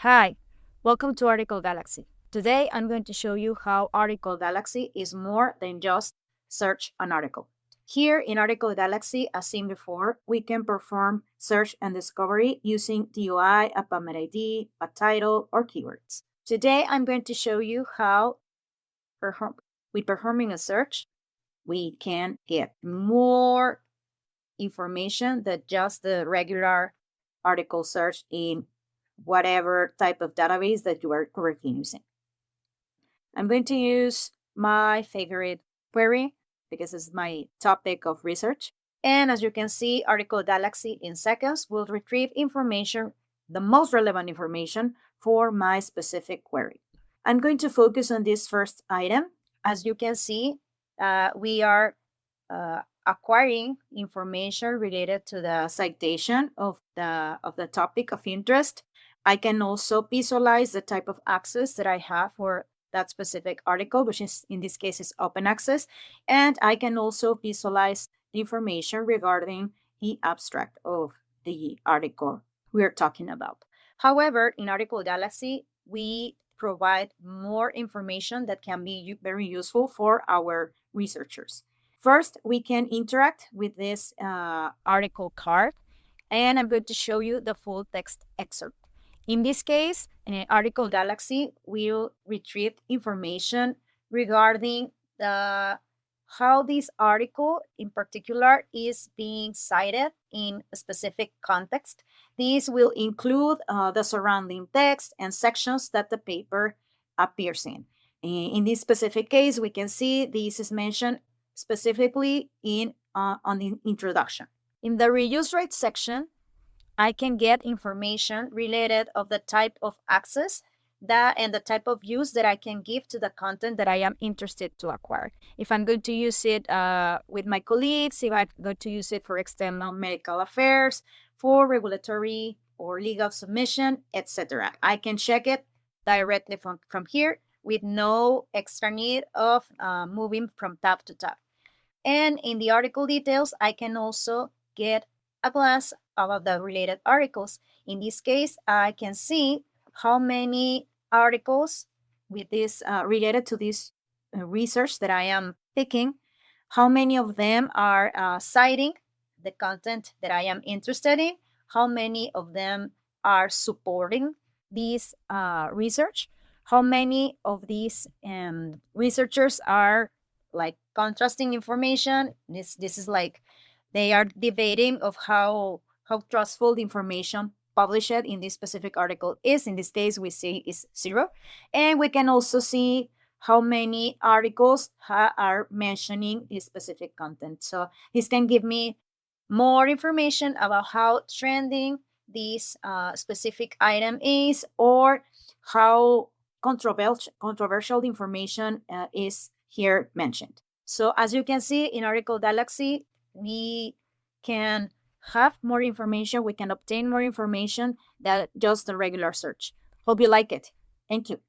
Hi, welcome to Article Galaxy. Today I'm going to show you how Article Galaxy is more than just search an article. Here in Article Galaxy, as seen before, we can perform search and discovery using DOI, a PubMed ID, a title, or keywords. Today I'm going to show you how with performing a search, we can get more information than just the regular article search in whatever type of database that you are currently using. I'm going to use my favorite query because it's my topic of research. And as you can see, Article Galaxy in seconds will retrieve information, the most relevant information for my specific query. I'm going to focus on this first item. As you can see, we are acquiring information related to the citation of the topic of interest. I can also visualize the type of access that I have for that specific article, which is in this case is open access. And I can also visualize the information regarding the abstract of the article we're talking about. However, in Article Galaxy, we provide more information that can be very useful for our researchers. First, we can interact with this article card, and I'm going to show you the full text excerpt. In this case, in Article Galaxy, we'll retrieve information regarding how this article in particular is being cited in a specific context. These will include the surrounding text and sections that the paper appears in. In this specific case, we can see this is mentioned specifically on the introduction. In the reuse rights section, I can get information related of the type of access and the type of use that I can give to the content that I am interested to acquire. If I'm going to use it with my colleagues, if I'm going to use it for external medical affairs, for regulatory or legal submission, etc. I can check it directly from here with no extra need of moving from tab to tab. And in the article details, I can also get a glance of the related articles. In this case, I can see how many articles with this related to this research that I am picking, how many of them are citing the content that I am interested in, how many of them are supporting this research, how many of these researchers are like contrasting information. This is like they are debating of how trustful the information published in this specific article is. In this case, we see is 0. And we can also see how many articles are mentioning this specific content. So this can give me more information about how trending this specific item is, or how controversial information is here mentioned. So as you can see in Article Galaxy, we can have more information, we can obtain more information than just the regular search. Hope you like it. Thank you.